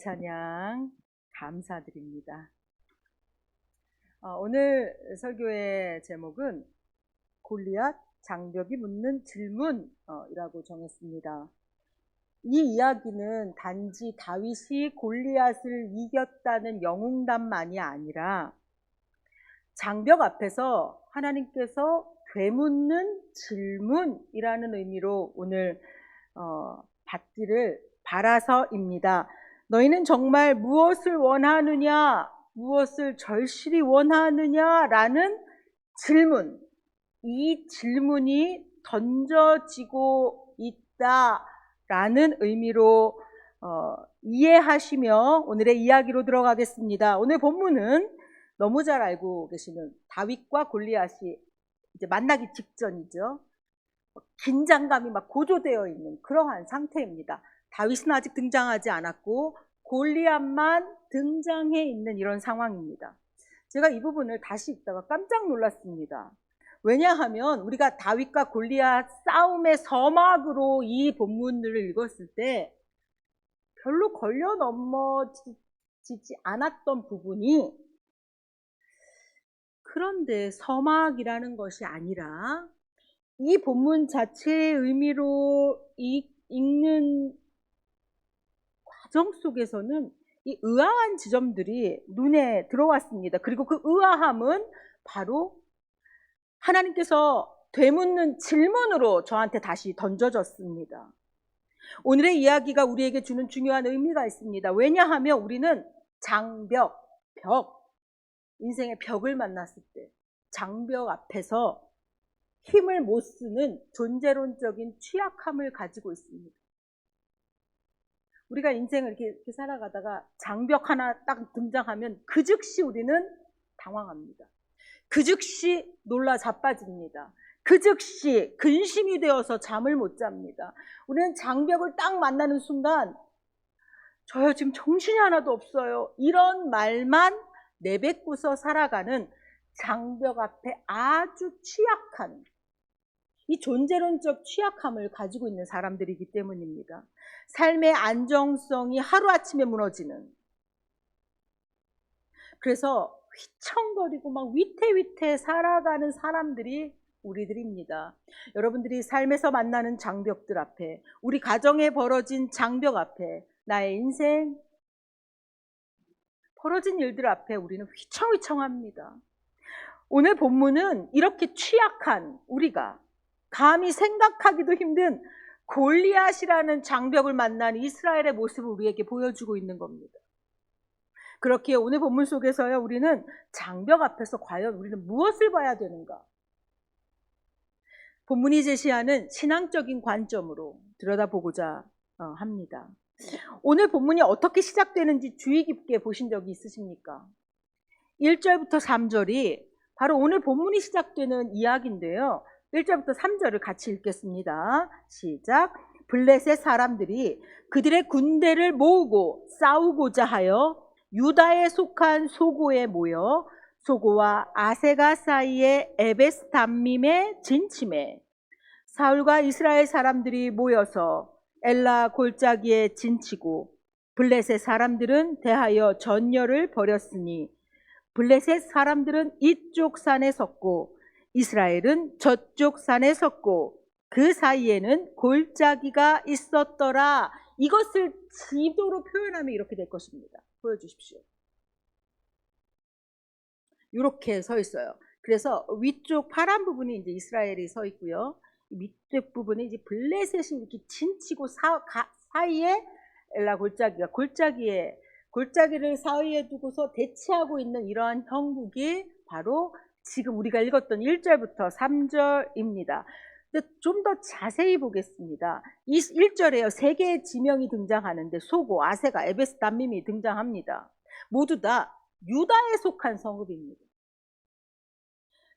찬양 감사드립니다. 오늘 설교의 제목은 골리앗 장벽이 묻는 질문이라고 정했습니다. 이 이야기는 단지 다윗이 골리앗을 이겼다는 영웅담만이 아니라 장벽 앞에서 하나님께서 되묻는 질문이라는 의미로 오늘 받기를 바라서입니다. 너희는 정말 무엇을 원하느냐, 무엇을 절실히 원하느냐라는 질문, 이 질문이 던져지고 있다라는 의미로 이해하시며 오늘의 이야기로 들어가겠습니다. 오늘 본문은 너무 잘 알고 계시는 다윗과 골리앗이 이제 만나기 직전이죠. 긴장감이 막 고조되어 있는 그러한 상태입니다. 다윗은 아직 등장하지 않았고 골리앗만 등장해 있는 이런 상황입니다. 제가 이 부분을 다시 읽다가 깜짝 놀랐습니다. 왜냐하면 우리가 다윗과 골리앗 싸움의 서막으로 이 본문을 읽었을 때 별로 걸려 넘어지지 않았던 부분이, 그런데 서막이라는 것이 아니라 이 본문 자체의 의미로 읽는 과정 속에서는 이 의아한 지점들이 눈에 들어왔습니다. 그리고 그 의아함은 바로 하나님께서 되묻는 질문으로 저한테 다시 던져졌습니다. 오늘의 이야기가 우리에게 주는 중요한 의미가 있습니다. 왜냐하면 우리는 장벽, 인생의 벽을 만났을 때 장벽 앞에서 힘을 못 쓰는 존재론적인 취약함을 가지고 있습니다. 우리가 인생을 이렇게 살아가다가 장벽 하나 딱 등장하면 그 즉시 우리는 당황합니다. 그 즉시 놀라 자빠집니다. 그 즉시 근심이 되어서 잠을 못 잡니다. 우리는 장벽을 딱 만나는 순간 저요 지금 정신이 하나도 없어요, 이런 말만 내뱉고서 살아가는 장벽 앞에 아주 취약한, 이 존재론적 취약함을 가지고 있는 사람들이기 때문입니다. 삶의 안정성이 하루아침에 무너지는, 그래서 휘청거리고 막 위태위태 살아가는 사람들이 우리들입니다. 여러분들이 삶에서 만나는 장벽들 앞에, 우리 가정에 벌어진 장벽 앞에, 나의 인생 벌어진 일들 앞에 우리는 휘청휘청합니다. 오늘 본문은 이렇게 취약한 우리가 감히 생각하기도 힘든 골리앗이라는 장벽을 만난 이스라엘의 모습을 우리에게 보여주고 있는 겁니다. 그렇기에 오늘 본문 속에서요, 우리는 장벽 앞에서 과연 우리는 무엇을 봐야 되는가? 본문이 제시하는 신앙적인 관점으로 들여다보고자 합니다. 오늘 본문이 어떻게 시작되는지 주의 깊게 보신 적이 있으십니까? 1절부터 3절이 바로 오늘 본문이 시작되는 이야기인데요. 1절부터 3절을 같이 읽겠습니다. 시작. 블레셋 사람들이 그들의 군대를 모으고 싸우고자 하여 유다에 속한 소고에 모여 소고와 아세가 사이의 에베스 담밈에 진침해 사울과 이스라엘 사람들이 모여서 엘라 골짜기에 진치고 블레셋 사람들은 대하여 전열을 벌였으니 블레셋 사람들은 이쪽 산에 섰고 이스라엘은 저쪽 산에 섰고 그 사이에는 골짜기가 있었더라. 이것을 지도로 표현하면 이렇게 될 것입니다. 보여주십시오. 이렇게 서 있어요. 그래서 위쪽 파란 부분이 이제 이스라엘이 서 있고요. 밑쪽 부분이 이제 블레셋이 이렇게 진치고 사이에 엘라 골짜기를 사이에 두고서 대치하고 있는 이러한 형국이 바로 지금 우리가 읽었던 1절부터 3절입니다. 좀 더 자세히 보겠습니다. 이 1절에요, 세 개의 지명이 등장하는데 소고, 아세가, 에베스 담밈이 등장합니다. 모두 다 유다에 속한 성읍입니다.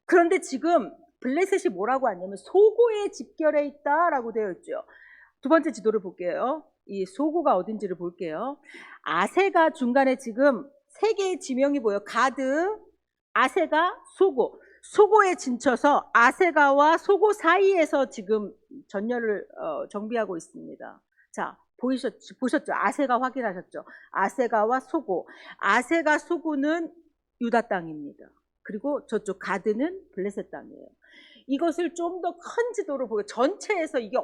그런데 지금 블레셋이 뭐라고 하냐면 소고에 집결해 있다라고 되어 있죠. 두 번째 지도를 볼게요. 이 소고가 어딘지를 볼게요. 아세가 중간에 지금 세 개의 지명이 보여. 가드, 아세가, 소고에 진쳐서 아세가와 소고 사이에서 지금 전열을 정비하고 있습니다. 자, 보셨죠? 아세가 확인하셨죠? 아세가와 소고. 아세가 소고는 유다 땅입니다. 그리고 저쪽 가드는 블레셋 땅이에요. 이것을 좀 더 큰 지도로 보고 전체에서 이게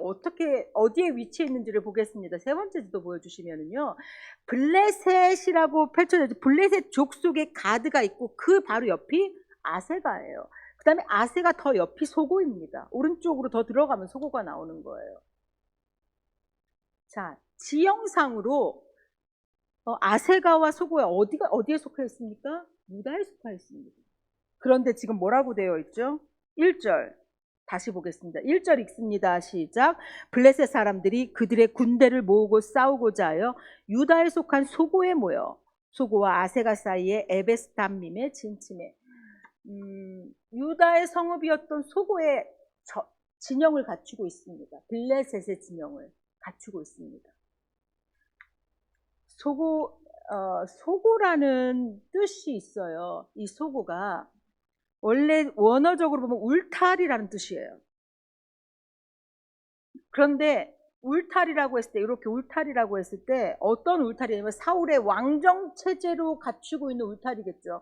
어디에 위치해 있는지를 보겠습니다. 세 번째 지도 보여주시면은요, 블레셋이라고 펼쳐져 있죠. 블레셋 족속의 가드가 있고 그 바로 옆이 아세가예요. 그 다음에 아세가 더 옆이 소고입니다. 오른쪽으로 더 들어가면 소고가 나오는 거예요. 자, 지형상으로 아세가와 소고가 어디에 속해 있습니까? 유다에 속해 있습니다. 그런데 지금 뭐라고 되어 있죠? 1절 다시 보겠습니다. 1절 읽습니다. 시작. 블레셋 사람들이 그들의 군대를 모으고 싸우고자 하여 유다에 속한 소고에 모여 소고와 아세가 사이에 에베스담밈에 진침해. 유다의 성읍이었던 소고의 진영을 갖추고 있습니다. 블레셋의 진영을 갖추고 있습니다. 소고라는 뜻이 있어요. 이 소고가 원래 원어적으로 보면 울타리라는 뜻이에요. 그런데 울타리라고 했을 때, 이렇게 울타리라고 했을 때 어떤 울타리냐면 사울의 왕정 체제로 갖추고 있는 울타리겠죠.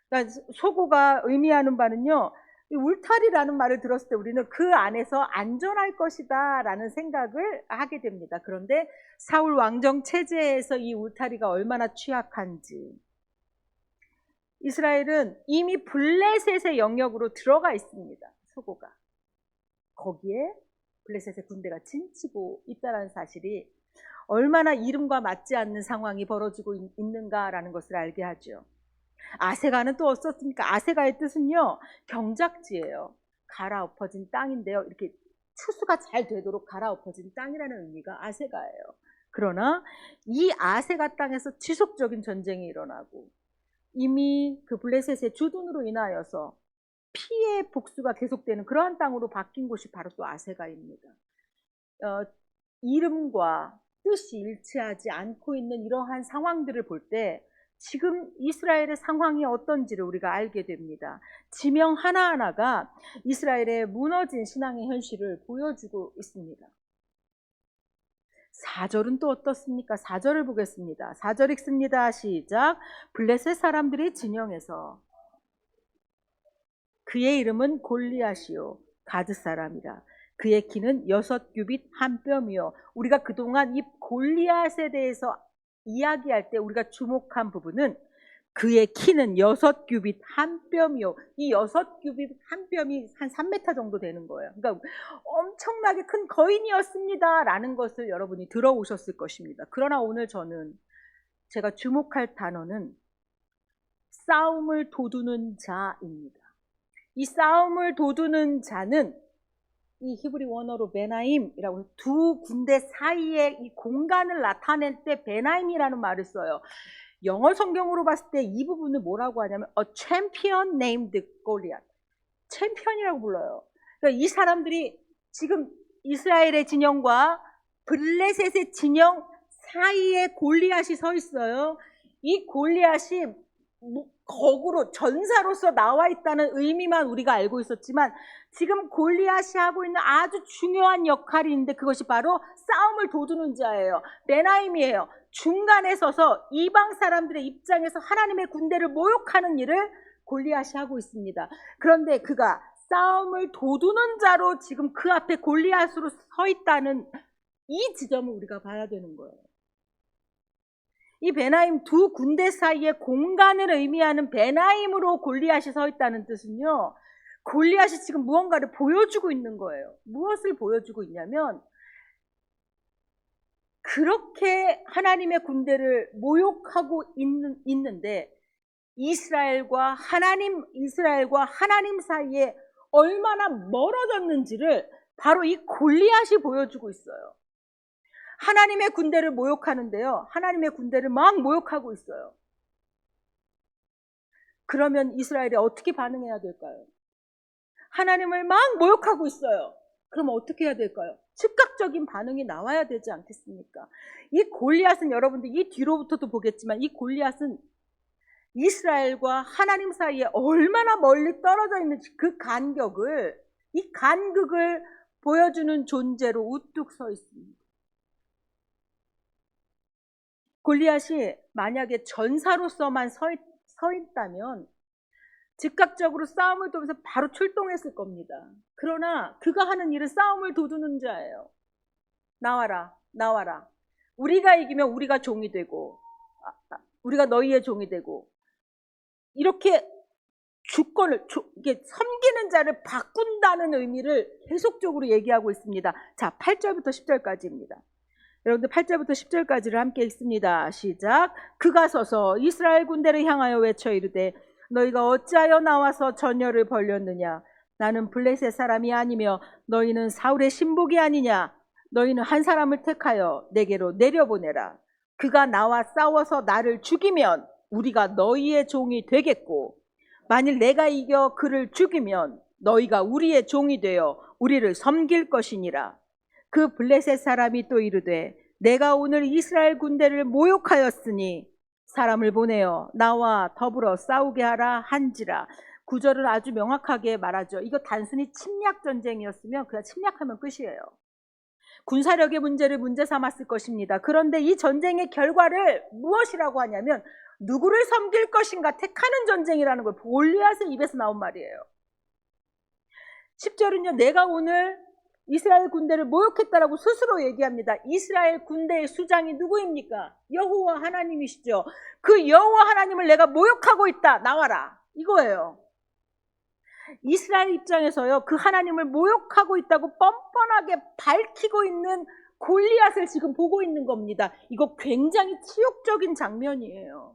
그러니까 소고가 의미하는 바는요, 이 울타리라는 말을 들었을 때 우리는 그 안에서 안전할 것이다 라는 생각을 하게 됩니다. 그런데 사울 왕정 체제에서 이 울타리가 얼마나 취약한지, 이스라엘은 이미 블레셋의 영역으로 들어가 있습니다. 소고가. 거기에 블레셋의 군대가 진치고 있다는 사실이 얼마나 이름과 맞지 않는 상황이 벌어지고 있는가라는 것을 알게 하죠. 아세가는 또 어떻습니까? 아세가의 뜻은요, 경작지예요. 갈아엎어진 땅인데요. 이렇게 추수가 잘 되도록 갈아엎어진 땅이라는 의미가 아세가예요. 그러나 이 아세가 땅에서 지속적인 전쟁이 일어나고 이미 그 블레셋의 주둔으로 인하여서 피해 복수가 계속되는 그러한 땅으로 바뀐 곳이 바로 또 아세가입니다. 이름과 뜻이 일치하지 않고 있는 이러한 상황들을 볼 때 지금 이스라엘의 상황이 어떤지를 우리가 알게 됩니다. 지명 하나하나가 이스라엘의 무너진 신앙의 현실을 보여주고 있습니다. 4절은 또 어떻습니까? 4절을 보겠습니다. 4절 읽습니다. 시작. 블레셋 사람들이 진영에서 그의 이름은 골리앗이요 가드 사람이라. 그의 키는 6규빗 한 뼘이요. 우리가 그동안 이 골리앗에 대해서 이야기할 때 우리가 주목한 부분은 그의 키는 6규빗 한 뼘이요. 이 6규빗 한 뼘이 한 3m 정도 되는 거예요. 그러니까 엄청나게 큰 거인이었습니다 라는 것을 여러분이 들어오셨을 것입니다. 그러나 오늘 제가 주목할 단어는 싸움을 도두는 자입니다. 이 싸움을 도두는 자는 이 히브리 원어로 베나임이라고 두 군대 사이의 이 공간을 나타낼 때 베나임이라는 말을 써요. 영어 성경으로 봤을 때 이 부분을 뭐라고 하냐면 A champion named Goliath. 챔피언이라고 불러요. 그러니까 이 사람들이 지금 이스라엘의 진영과 블레셋의 진영 사이에 골리앗이 서 있어요. 이 골리앗이 거구로 전사로서 나와 있다는 의미만 우리가 알고 있었지만 지금 골리앗이 하고 있는 아주 중요한 역할이 있는데 그것이 바로 싸움을 도두는 자예요. 베나임이에요. 중간에 서서 이방 사람들의 입장에서 하나님의 군대를 모욕하는 일을 골리앗이 하고 있습니다. 그런데 그가 싸움을 도두는 자로 지금 그 앞에 골리앗으로 서 있다는 이 지점을 우리가 봐야 되는 거예요. 이 베나임 두 군대 사이의 공간을 의미하는 베나임으로 골리앗이 서 있다는 뜻은요, 골리앗이 지금 무언가를 보여주고 있는 거예요. 무엇을 보여주고 있냐면 그렇게 하나님의 군대를 모욕하고 있는데 이스라엘과 하나님 사이에 얼마나 멀어졌는지를 바로 이 골리앗이 보여주고 있어요. 하나님의 군대를 모욕하는데요, 하나님의 군대를 막 모욕하고 있어요. 그러면 이스라엘이 어떻게 반응해야 될까요? 하나님을 막 모욕하고 있어요. 그럼 어떻게 해야 될까요? 즉각적인 반응이 나와야 되지 않겠습니까? 이 골리앗은 여러분들 이 뒤로부터도 보겠지만 이 골리앗은 이스라엘과 하나님 사이에 얼마나 멀리 떨어져 있는지 이 간극을 보여주는 존재로 우뚝 서 있습니다. 골리앗이 만약에 전사로서만 서 있다면 즉각적으로 싸움을 통해서 바로 출동했을 겁니다. 그러나 그가 하는 일은 싸움을 도두는 자예요. 나와라, 나와라. 우리가 이기면 우리가 종이 되고, 우리가 너희의 종이 되고, 이렇게 주권을, 이게 섬기는 자를 바꾼다는 의미를 계속적으로 얘기하고 있습니다. 자, 8절부터 10절까지입니다. 여러분들 8절부터 10절까지를 함께 읽습니다. 시작. 그가 서서 이스라엘 군대를 향하여 외쳐 이르되 너희가 어찌하여 나와서 전열을 벌렸느냐. 나는 블레셋 사람이 아니며 너희는 사울의 신복이 아니냐. 너희는 한 사람을 택하여 내게로 내려보내라. 그가 나와 싸워서 나를 죽이면 우리가 너희의 종이 되겠고 만일 내가 이겨 그를 죽이면 너희가 우리의 종이 되어 우리를 섬길 것이니라. 그 블레셋 사람이 또 이르되 내가 오늘 이스라엘 군대를 모욕하였으니 사람을 보내어 나와 더불어 싸우게 하라 한지라. 구절을 아주 명확하게 말하죠. 이거 단순히 침략 전쟁이었으면 그냥 침략하면 끝이에요. 군사력의 문제를 문제 삼았을 것입니다. 그런데 이 전쟁의 결과를 무엇이라고 하냐면 누구를 섬길 것인가 택하는 전쟁이라는 걸 골리앗의 입에서 나온 말이에요. 10절은요. 내가 오늘 이스라엘 군대를 모욕했다라고 스스로 얘기합니다. 이스라엘 군대의 수장이 누구입니까? 여호와 하나님이시죠. 그 여호와 하나님을 내가 모욕하고 있다. 나와라. 이거예요. 이스라엘 입장에서요. 그 하나님을 모욕하고 있다고 뻔뻔하게 밝히고 있는 골리앗을 지금 보고 있는 겁니다. 이거 굉장히 치욕적인 장면이에요.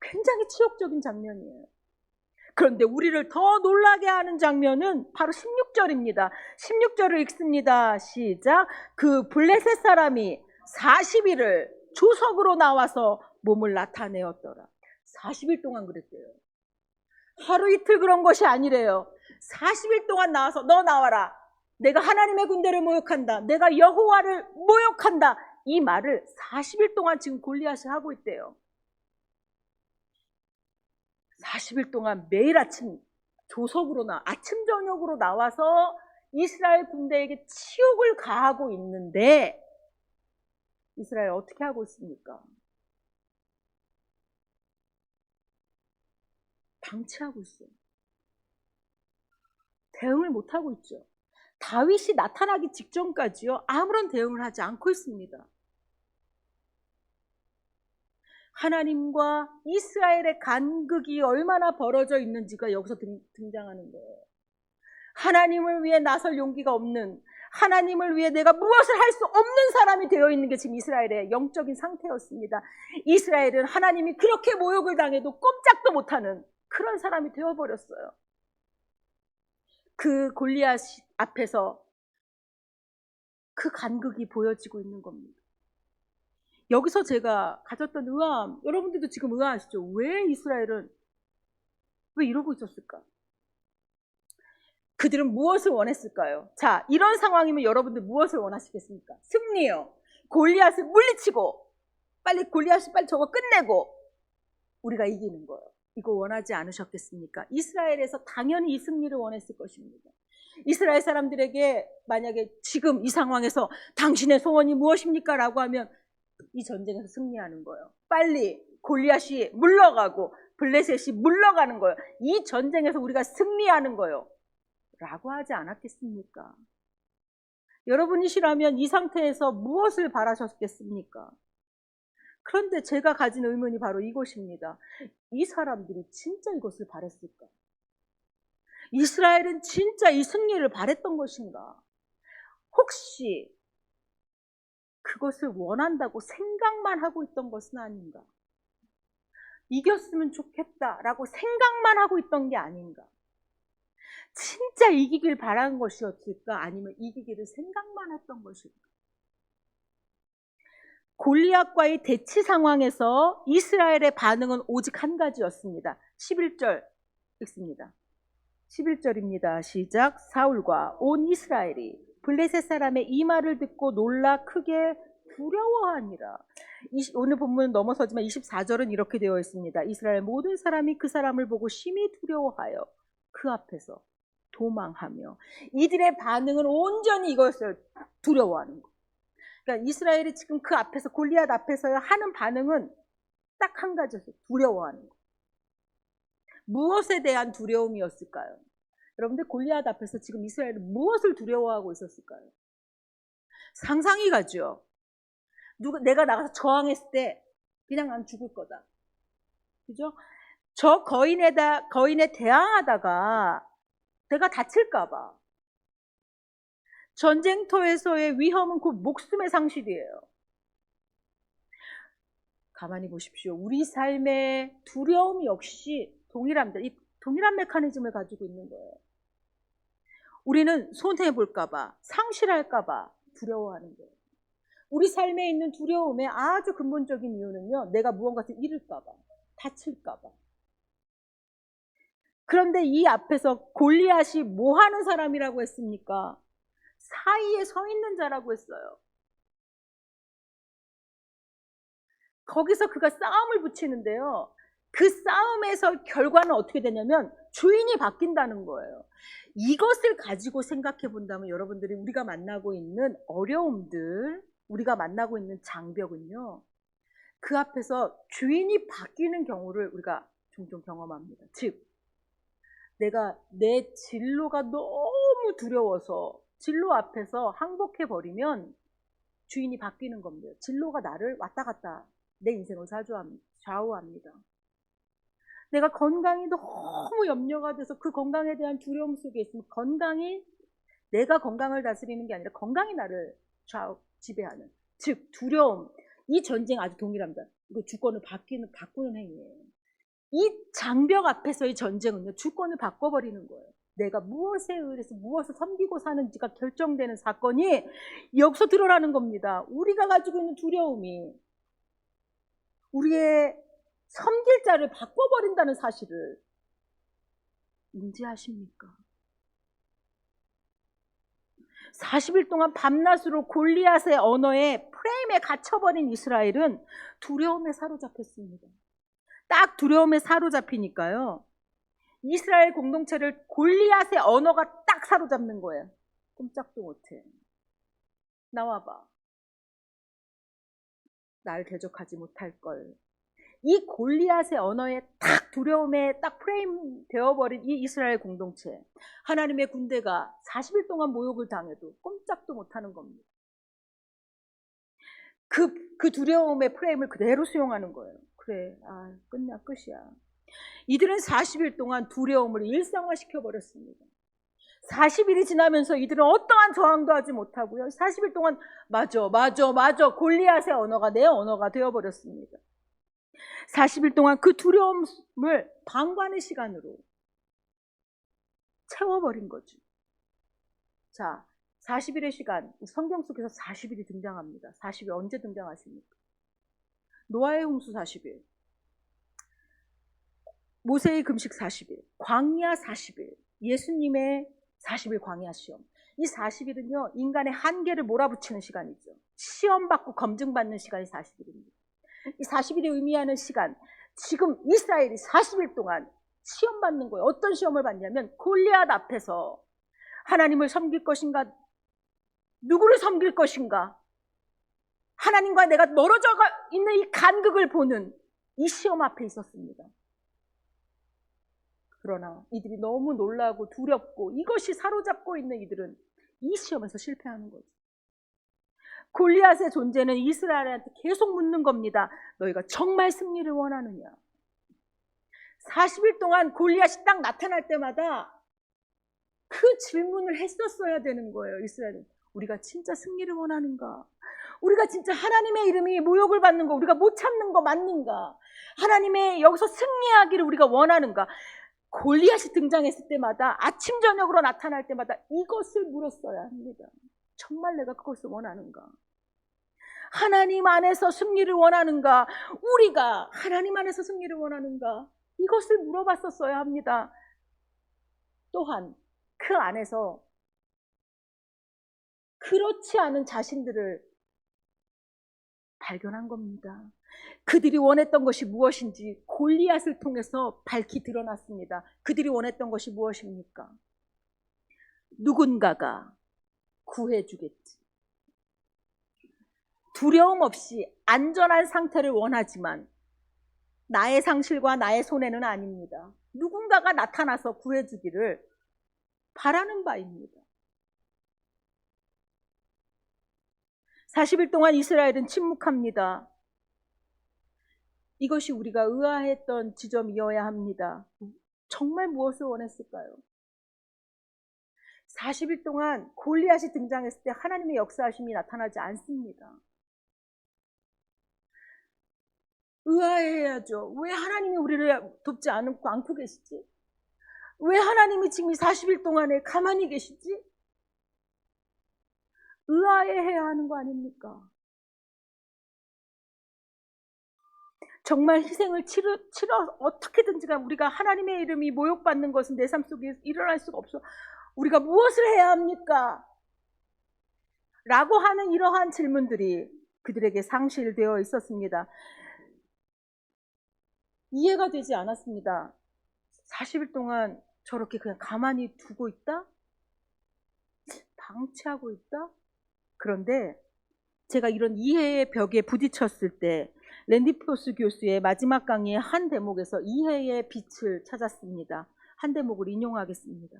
굉장히 치욕적인 장면이에요. 그런데 우리를 더 놀라게 하는 장면은 바로 16절입니다. 16절을 읽습니다. 시작. 그 블레셋 사람이 40일을 조석으로 나와서 몸을 나타내었더라. 40일 동안 그랬대요. 하루 이틀 그런 것이 아니래요. 40일 동안 나와서 너 나와라. 내가 하나님의 군대를 모욕한다. 내가 여호와를 모욕한다. 이 말을 40일 동안 지금 골리앗이 하고 있대요. 40일 동안 매일 아침 조석으로 아침 저녁으로 나와서 이스라엘 군대에게 치욕을 가하고 있는데 이스라엘 어떻게 하고 있습니까? 방치하고 있어요. 대응을 못하고 있죠. 다윗이 나타나기 직전까지요. 아무런 대응을 하지 않고 있습니다. 하나님과 이스라엘의 간극이 얼마나 벌어져 있는지가 여기서 등장하는 거예요. 하나님을 위해 나설 용기가 없는, 하나님을 위해 내가 무엇을 할 수 없는 사람이 되어 있는 게 지금 이스라엘의 영적인 상태였습니다. 이스라엘은 하나님이 그렇게 모욕을 당해도 꼼짝도 못하는 그런 사람이 되어버렸어요. 그 골리앗 앞에서 그 간극이 보여지고 있는 겁니다. 여기서 제가 가졌던 의아함, 여러분들도 지금 의아하시죠? 왜 이스라엘은 왜 이러고 있었을까? 그들은 무엇을 원했을까요? 자, 이런 상황이면 여러분들 무엇을 원하시겠습니까? 승리요. 골리앗을 물리치고 빨리 골리앗이 빨리 저거 끝내고 우리가 이기는 거예요. 이거 원하지 않으셨겠습니까? 이스라엘에서 당연히 이 승리를 원했을 것입니다. 이스라엘 사람들에게 만약에 지금 이 상황에서 당신의 소원이 무엇입니까? 라고 하면 이 전쟁에서 승리하는 거예요. 빨리 골리앗이 물러가고 블레셋이 물러가는 거예요. 이 전쟁에서 우리가 승리하는 거예요. 라고 하지 않았겠습니까? 여러분이시라면 이 상태에서 무엇을 바라셨겠습니까? 그런데 제가 가진 의문이 바로 이것입니다. 이 사람들이 진짜 이것을 바랬을까? 이스라엘은 진짜 이 승리를 바랬던 것인가? 혹시 그것을 원한다고 생각만 하고 있던 것은 아닌가? 이겼으면 좋겠다라고 생각만 하고 있던 게 아닌가? 진짜 이기길 바라는 것이었을까? 아니면 이기기를 생각만 했던 것일까? 골리앗과의 대치 상황에서 이스라엘의 반응은 오직 한 가지였습니다. 11절 읽습니다. 11절입니다. 시작. 사울과 온 이스라엘이 블레셋 사람의 이 말을 듣고 놀라 크게 두려워하니라. 오늘 본문은 넘어서지만 24절은 이렇게 되어 있습니다. 이스라엘 모든 사람이 그 사람을 보고 심히 두려워하여 그 앞에서 도망하며. 이들의 반응은 온전히 이거였어요. 두려워하는 거. 그러니까 이스라엘이 지금 그 앞에서 골리앗 앞에서 하는 반응은 딱 한 가지였어요. 두려워하는 거. 무엇에 대한 두려움이었을까요? 여러분들 골리앗 앞에서 지금 이스라엘은 무엇을 두려워하고 있었을까요? 상상이 가죠. 내가 나가서 저항했을 때 그냥 난 죽을 거다. 그죠? 저 거인에 대항하다가 내가 다칠까 봐. 전쟁터에서의 위험은 곧 목숨의 상실이에요. 가만히 보십시오. 우리 삶의 두려움 역시 동일합니다. 이 동일한 메커니즘을 가지고 있는 거예요. 우리는 손해볼까 봐, 상실할까 봐 두려워하는 거예요. 우리 삶에 있는 두려움의 아주 근본적인 이유는요, 내가 무언가를 잃을까 봐, 다칠까 봐. 그런데 이 앞에서 골리앗이 뭐 하는 사람이라고 했습니까? 사이에 서 있는 자라고 했어요. 거기서 그가 싸움을 붙이는데요. 그 싸움에서 결과는 어떻게 되냐면 주인이 바뀐다는 거예요. 이것을 가지고 생각해 본다면 여러분들이 우리가 만나고 있는 어려움들, 우리가 만나고 있는 장벽은요, 그 앞에서 주인이 바뀌는 경우를 우리가 종종 경험합니다. 즉, 내가 내 진로가 너무 두려워서 진로 앞에서 항복해버리면 주인이 바뀌는 겁니다. 진로가 나를 왔다 갔다 내 인생을 좌우합니다. 내가 건강이 너무 염려가 돼서 그 건강에 대한 두려움 속에 있으면 내가 건강을 다스리는 게 아니라 건강이 나를 지배하는, 즉 두려움. 이 전쟁 아주 동일합니다. 이거 주권을 바꾸는 행위예요. 이 장벽 앞에서의 전쟁은요, 주권을 바꿔버리는 거예요. 내가 무엇에 의해서 무엇을 섬기고 사는지가 결정되는 사건이 여기서 드러나는 겁니다. 우리가 가지고 있는 두려움이 우리의 섬길 자를 바꿔버린다는 사실을 인지하십니까? 40일 동안 밤낮으로 골리앗의 언어에 프레임에 갇혀버린 이스라엘은 두려움에 사로잡혔습니다. 딱 두려움에 사로잡히니까요, 이스라엘 공동체를 골리앗의 언어가 딱 사로잡는 거예요. 꼼짝도 못해. 나와봐. 날 대적하지 못할 걸. 이 골리앗의 언어에 딱 두려움에 딱 프레임 되어버린 이 이스라엘 공동체, 하나님의 군대가 40일 동안 모욕을 당해도 꼼짝도 못하는 겁니다. 그 두려움의 프레임을 그대로 수용하는 거예요. 그래, 끝이야. 이들은 40일 동안 두려움을 일상화시켜버렸습니다. 40일이 지나면서 이들은 어떠한 저항도 하지 못하고요, 40일 동안 맞아 골리앗의 언어가 내 언어가 되어버렸습니다. 40일 동안 그 두려움을 방관의 시간으로 채워버린 거죠. 자, 40일의 시간, 성경 속에서 40일이 등장합니다. 40일 언제 등장하십니까? 노아의 홍수 40일, 모세의 금식 40일, 광야 40일, 예수님의 40일 광야 시험. 이 40일은요, 인간의 한계를 몰아붙이는 시간이죠. 시험받고 검증받는 시간이 40일입니다. 이 40일이 의미하는 시간, 지금 이스라엘이 40일 동안 시험받는 거예요. 어떤 시험을 받냐면 골리앗 앞에서 하나님을 섬길 것인가, 누구를 섬길 것인가, 하나님과 내가 멀어져 있는 이 간극을 보는 이 시험 앞에 있었습니다. 그러나 이들이 너무 놀라고 두렵고 이것이 사로잡고 있는 이들은 이 시험에서 실패하는 거죠. 골리앗의 존재는 이스라엘한테 계속 묻는 겁니다. 너희가 정말 승리를 원하느냐? 40일 동안 골리앗이 딱 나타날 때마다 그 질문을 했었어야 되는 거예요. 이스라엘은 우리가 진짜 승리를 원하는가? 우리가 진짜 하나님의 이름이 모욕을 받는 거 우리가 못 참는 거 맞는가? 하나님의 여기서 승리하기를 우리가 원하는가? 골리앗이 등장했을 때마다, 아침 저녁으로 나타날 때마다 이것을 물었어야 합니다. 정말 내가 그것을 원하는가? 하나님 안에서 승리를 원하는가? 우리가 하나님 안에서 승리를 원하는가? 이것을 물어봤었어야 합니다. 또한 그 안에서 그렇지 않은 자신들을 발견한 겁니다. 그들이 원했던 것이 무엇인지 골리앗을 통해서 밝히 드러났습니다. 그들이 원했던 것이 무엇입니까? 누군가가 구해주겠지. 두려움 없이 안전한 상태를 원하지만 나의 상실과 나의 손해는 아닙니다. 누군가가 나타나서 구해주기를 바라는 바입니다. 40일 동안 이스라엘은 침묵합니다. 이것이 우리가 의아했던 지점이어야 합니다. 정말 무엇을 원했을까요? 40일 동안 골리앗이 등장했을 때 하나님의 역사하심이 나타나지 않습니다. 의아해야죠. 왜 하나님이 우리를 돕지 않고 계시지? 왜 하나님이 지금 이 40일 동안에 가만히 계시지? 의아해해야 하는 거 아닙니까? 정말 희생을 치러 어떻게든지 우리가 하나님의 이름이 모욕받는 것은 내 삶 속에 일어날 수가 없어. 우리가 무엇을 해야 합니까? 라고 하는 이러한 질문들이 그들에게 상실되어 있었습니다. 이해가 되지 않았습니다. 40일 동안 저렇게 그냥 가만히 두고 있다? 방치하고 있다? 그런데 제가 이런 이해의 벽에 부딪혔을 때 랜디 포스 교수의 마지막 강의의 한 대목에서 이해의 빛을 찾았습니다. 한 대목을 인용하겠습니다.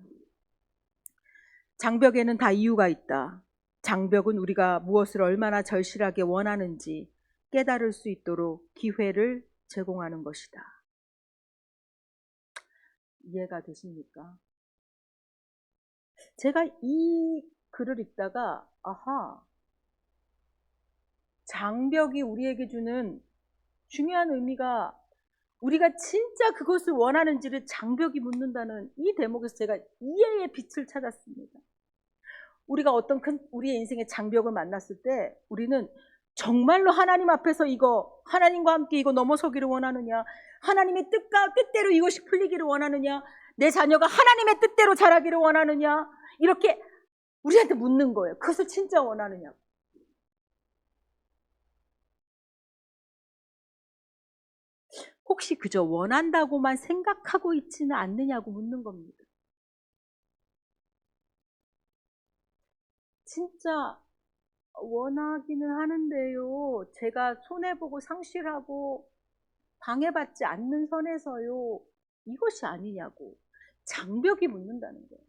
장벽에는 다 이유가 있다. 장벽은 우리가 무엇을 얼마나 절실하게 원하는지 깨달을 수 있도록 기회를 제공하는 것이다. 이해가 되십니까? 제가 이 글을 읽다가 아하, 장벽이 우리에게 주는 중요한 의미가 우리가 진짜 그것을 원하는지를 장벽이 묻는다는 이 대목에서 제가 이해의 빛을 찾았습니다. 우리가 어떤 우리의 인생의 장벽을 만났을 때 우리는 정말로 하나님 앞에서 이거 하나님과 함께 이거 넘어서기를 원하느냐, 하나님의 뜻대로 이것이 풀리기를 원하느냐, 내 자녀가 하나님의 뜻대로 자라기를 원하느냐, 이렇게 우리한테 묻는 거예요. 그것을 진짜 원하느냐. 혹시 그저 원한다고만 생각하고 있지는 않느냐고 묻는 겁니다. 진짜 원하기는 하는데요. 제가 손해보고 상실하고 방해받지 않는 선에서요. 이것이 아니냐고 장벽이 묻는다는 거예요.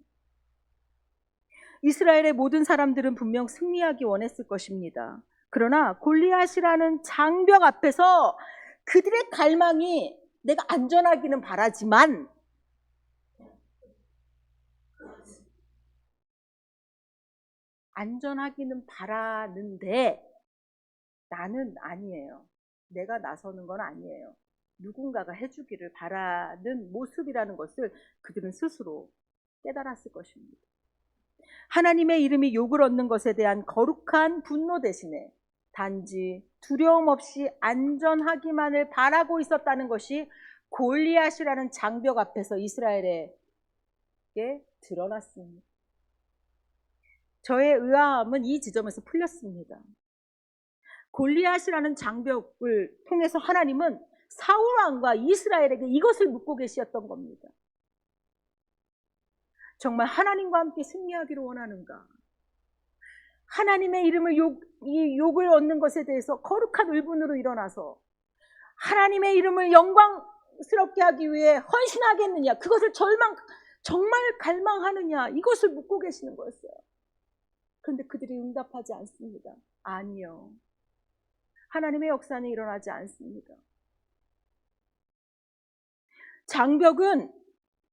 이스라엘의 모든 사람들은 분명 승리하기 원했을 것입니다. 그러나 골리앗이라는 장벽 앞에서 그들의 갈망이 내가 안전하기는 바라지만 안전하기는 바라는데 나는 아니에요. 내가 나서는 건 아니에요. 누군가가 해주기를 바라는 모습이라는 것을 그들은 스스로 깨달았을 것입니다. 하나님의 이름이 욕을 얻는 것에 대한 거룩한 분노 대신에 단지 두려움 없이 안전하기만을 바라고 있었다는 것이 골리앗이라는 장벽 앞에서 이스라엘에게 드러났습니다. 저의 의아함은 이 지점에서 풀렸습니다. 골리앗이라는 장벽을 통해서 하나님은 사울 왕과 이스라엘에게 이것을 묻고 계셨던 겁니다. 정말 하나님과 함께 승리하기를 원하는가? 하나님의 이름을 욕을 얻는 것에 대해서 거룩한 의분으로 일어나서 하나님의 이름을 영광스럽게 하기 위해 헌신하겠느냐? 그것을 정말 갈망하느냐? 이것을 묻고 계시는 거였어요. 그런데 그들이 응답하지 않습니다. 아니요. 하나님의 역사는 일어나지 않습니다. 장벽은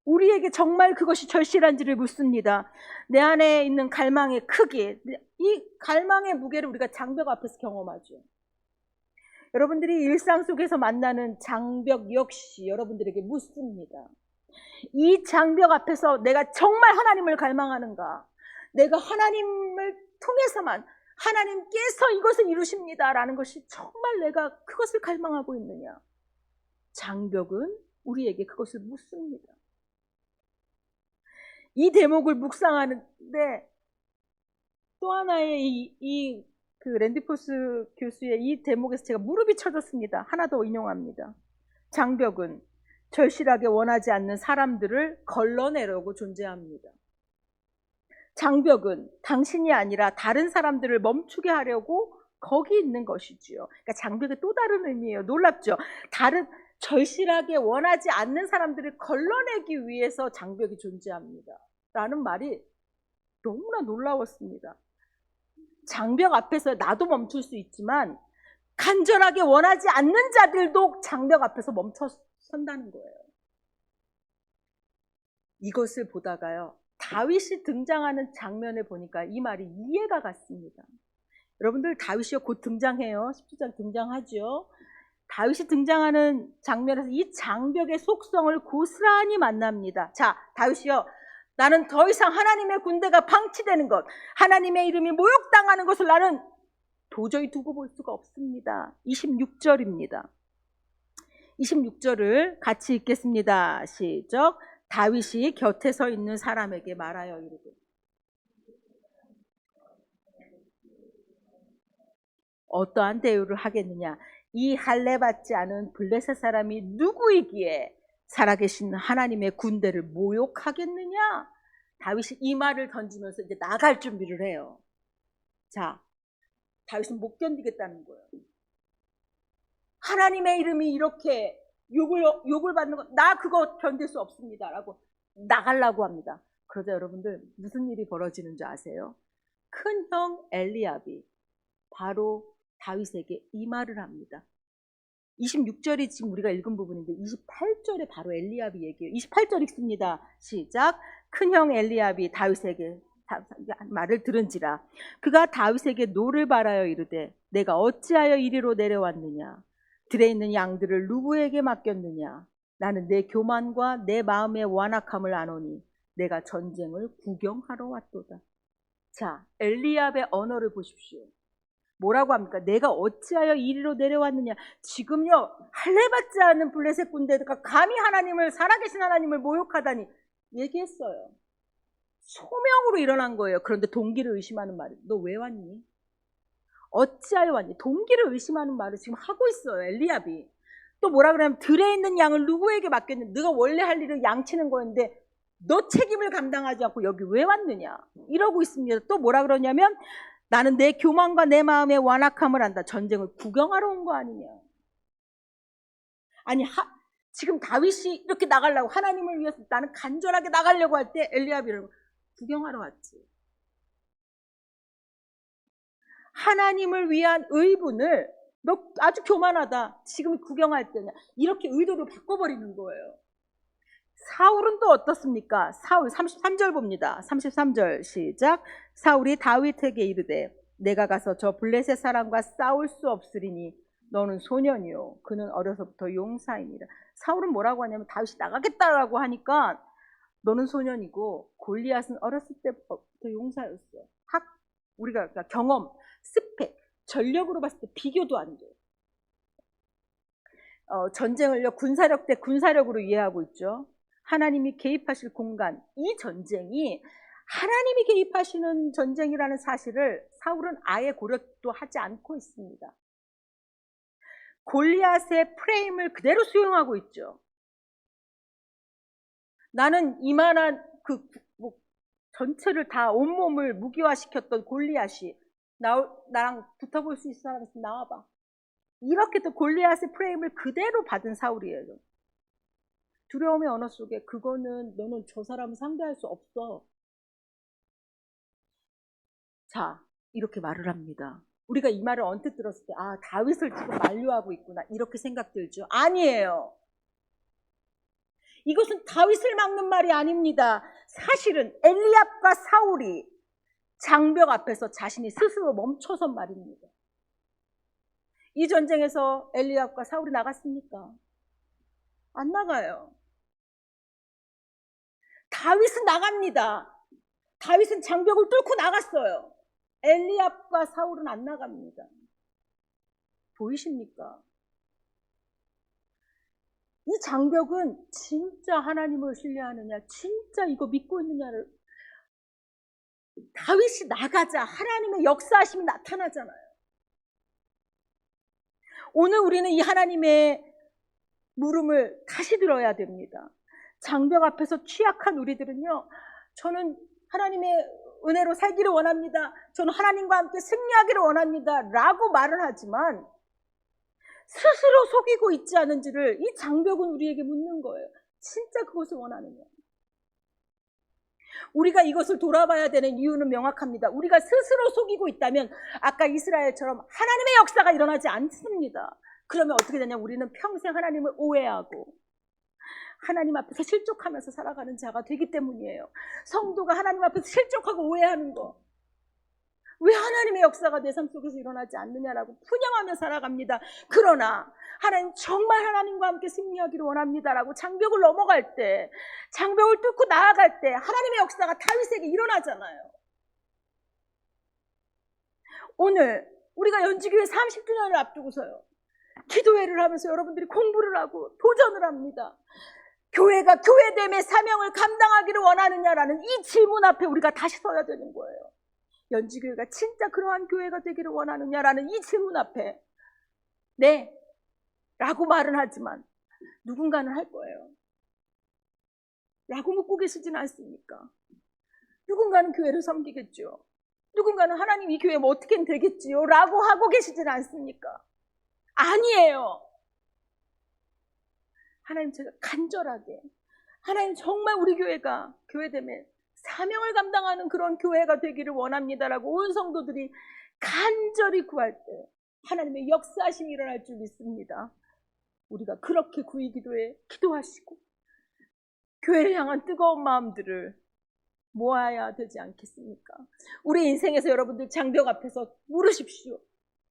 우리에게 정말 그것이 절실한지를 묻습니다. 내 안에 있는 갈망의 크기, 이 갈망의 무게를 우리가 장벽 앞에서 경험하죠. 여러분들이 일상 속에서 만나는 장벽 역시 여러분들에게 묻습니다. 이 장벽 앞에서 내가 정말 하나님을 갈망하는가? 내가 하나님을 통해서만 하나님께서 이것을 이루십니다라는 것이 정말 내가 그것을 갈망하고 있느냐? 장벽은 우리에게 그것을 묻습니다. 이 대목을 묵상하는데 또 하나의 그 랜디 포스 교수의 이 대목에서 제가 무릎이 쳐졌습니다. 하나 더 인용합니다. 장벽은 절실하게 원하지 않는 사람들을 걸러내려고 존재합니다. 장벽은 당신이 아니라 다른 사람들을 멈추게 하려고 거기 있는 것이지요. 그러니까 장벽의 또 다른 의미예요. 놀랍죠? 다른 절실하게 원하지 않는 사람들을 걸러내기 위해서 장벽이 존재합니다. 라는 말이 너무나 놀라웠습니다. 장벽 앞에서 나도 멈출 수 있지만 간절하게 원하지 않는 자들도 장벽 앞에서 멈춰 선다는 거예요. 이것을 보다가요, 다윗이 등장하는 장면을 보니까 이 말이 이해가 갔습니다. 여러분들, 다윗이요 곧 등장해요. 17장 등장하죠. 다윗이 등장하는 장면에서 이 장벽의 속성을 고스란히 만납니다. 자, 다윗이요, 나는 더 이상 하나님의 군대가 방치되는 것, 하나님의 이름이 모욕당하는 것을 나는 도저히 두고 볼 수가 없습니다. 26절입니다. 26절을 같이 읽겠습니다. 시작. 다윗이 곁에 서 있는 사람에게 말하여 이르되, 어떠한 대우를 하겠느냐? 이 할례받지 않은 블레셋 사람이 누구이기에 살아계신 하나님의 군대를 모욕하겠느냐? 다윗이 이 말을 던지면서 이제 나갈 준비를 해요. 자, 다윗은 못 견디겠다는 거예요. 하나님의 이름이 이렇게 욕을 받는 거, 나 그거 견딜 수 없습니다. 라고 나가려고 합니다. 그러자 여러분들, 무슨 일이 벌어지는 줄 아세요? 큰형 엘리압이 바로 다윗에게 이 말을 합니다. 26절이 지금 우리가 읽은 부분인데 28절에 바로 엘리압이 얘기해요. 28절 읽습니다. 시작. 큰형 엘리압이 다윗에게 말을 들은지라 그가 다윗에게 노를 바라여 이르되, 내가 어찌하여 이리로 내려왔느냐? 들에 있는 양들을 누구에게 맡겼느냐? 나는 내 교만과 내 마음의 완악함을 아노니 내가 전쟁을 구경하러 왔도다. 자, 엘리압의 언어를 보십시오. 뭐라고 합니까? 내가 어찌하여 이리로 내려왔느냐? 지금요, 할례받지 않은 블레셋 군대가 감히 하나님을, 살아계신 하나님을 모욕하다니 얘기했어요. 소명으로 일어난 거예요. 그런데 동기를 의심하는 말을, 너 왜 왔니? 어찌하여 왔니? 동기를 의심하는 말을 지금 하고 있어요, 엘리압이. 또 뭐라 그러냐면, 들에 있는 양을 누구에게 맡겼냐? 네가 원래 할 일은 양 치는 거였는데 너 책임을 감당하지 않고 여기 왜 왔느냐? 이러고 있습니다. 또 뭐라 그러냐면, 나는 내 교만과 내 마음의 완악함을 안다. 전쟁을 구경하러 온 거 아니냐? 아니, 지금 다윗이 이렇게 나가려고, 하나님을 위해서 나는 간절하게 나가려고 할 때 엘리압이 이러고, 구경하러 왔지. 하나님을 위한 의분을, 너 아주 교만하다, 지금 구경할 때냐, 이렇게 의도를 바꿔버리는 거예요. 사울은 또 어떻습니까? 사울 33절 봅니다. 33절 시작. 사울이 다윗에게 이르되, 내가 가서 저 블레셋 사람과 싸울 수 없으리니 너는 소년이요 그는 어려서부터 용사이니라. 사울은 뭐라고 하냐면, 다윗이 나가겠다라고 하니까 너는 소년이고 골리앗은 어렸을 때부터 용사였어. 우리가 그러니까 경험, 스펙, 전력으로 봤을 때 비교도 안 돼. 전쟁을요, 군사력 대 군사력으로 이해하고 있죠. 하나님이 개입하실 공간, 이 전쟁이 하나님이 개입하시는 전쟁이라는 사실을 사울은 아예 고려도 하지 않고 있습니다. 골리앗의 프레임을 그대로 수용하고 있죠. 나는 이만한 전체를 다 온몸을 무기화시켰던 골리앗이 나랑 붙어볼 수 있어? 하면서 나와봐. 이렇게 또 골리앗의 프레임을 그대로 받은 사울이에요. 두려움의 언어 속에, 그거는 너는 저 사람을 상대할 수 없어. 자, 이렇게 말을 합니다. 우리가 이 말을 언뜻 들었을 때, 아, 다윗을 지금 만류하고 있구나, 이렇게 생각 들죠? 아니에요. 이것은 다윗을 막는 말이 아닙니다. 사실은 엘리압과 사울이 장벽 앞에서 자신이 스스로 멈춰선 말입니다. 이 전쟁에서 엘리압과 사울이 나갔습니까? 안 나가요. 다윗은 나갑니다. 다윗은 장벽을 뚫고 나갔어요. 엘리압과 사울은 안 나갑니다. 보이십니까? 이 장벽은 진짜 하나님을 신뢰하느냐, 진짜 이거 믿고 있느냐를, 다윗이 나가자 하나님의 역사하심이 나타나잖아요. 오늘 우리는 이 하나님의 물음을 다시 들어야 됩니다. 장벽 앞에서 취약한 우리들은요, 저는 하나님의 은혜로 살기를 원합니다. 저는 하나님과 함께 승리하기를 원합니다. 라고 말을 하지만 스스로 속이고 있지 않은지를 이 장벽은 우리에게 묻는 거예요. 진짜 그것을 원하느냐. 우리가 이것을 돌아봐야 되는 이유는 명확합니다. 우리가 스스로 속이고 있다면 아까 이스라엘처럼 하나님의 역사가 일어나지 않습니다. 그러면 어떻게 되냐? 우리는 평생 하나님을 오해하고 하나님 앞에서 실족하면서 살아가는 자가 되기 때문이에요. 성도가 하나님 앞에서 실족하고 오해하는 거. 왜 하나님의 역사가 내 삶 속에서 일어나지 않느냐라고 푸념하며 살아갑니다. 그러나 하나님 정말 하나님과 함께 승리하기를 원합니다라고 장벽을 넘어갈 때, 장벽을 뚫고 나아갈 때 하나님의 역사가 다윗에게 일어나잖아요. 오늘 우리가 연지교회 30주년을 앞두고서요, 기도회를 하면서 여러분들이 공부를 하고 도전을 합니다. 교회가 교회됨의 사명을 감당하기를 원하느냐라는 이 질문 앞에 우리가 다시 서야 되는 거예요. 연지교회가 진짜 그러한 교회가 되기를 원하느냐라는 이 질문 앞에 네 라고 말은 하지만 누군가는 할 거예요. 라고 묻고 계시지는 않습니까? 누군가는 교회를 섬기겠죠. 누군가는 하나님 이 교회 뭐 어떻게 되겠지요? 라고 하고 계시지는 않습니까? 아니에요. 하나님, 제가 간절하게 하나님 정말 우리 교회가 교회됨에 사명을 감당하는 그런 교회가 되기를 원합니다라고 온 성도들이 간절히 구할 때 하나님의 역사하심이 일어날 줄 믿습니다. 우리가 그렇게 구의 기도에 기도하시고 교회를 향한 뜨거운 마음들을 모아야 되지 않겠습니까? 우리 인생에서 여러분들 장벽 앞에서 물으십시오.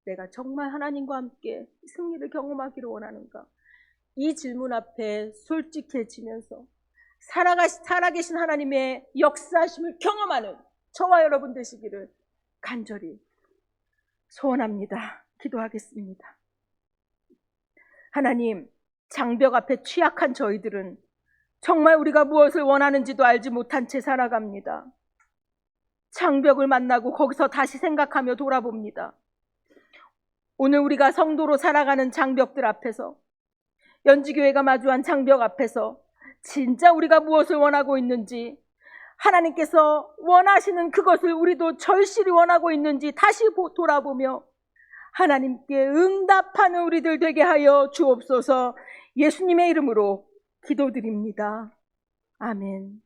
내가 정말 하나님과 함께 승리를 경험하기를 원하는가? 이 질문 앞에 솔직해지면서 살아계신 하나님의 역사하심을 경험하는 저와 여러분 되시기를 간절히 소원합니다. 기도하겠습니다. 하나님, 장벽 앞에 취약한 저희들은 정말 우리가 무엇을 원하는지도 알지 못한 채 살아갑니다. 장벽을 만나고 거기서 다시 생각하며 돌아봅니다. 오늘 우리가 성도로 살아가는 장벽들 앞에서, 연지교회가 마주한 장벽 앞에서 진짜 우리가 무엇을 원하고 있는지, 하나님께서 원하시는 그것을 우리도 절실히 원하고 있는지 다시 돌아보며 하나님께 응답하는 우리들 되게 하여 주옵소서. 예수님의 이름으로 기도드립니다. 아멘.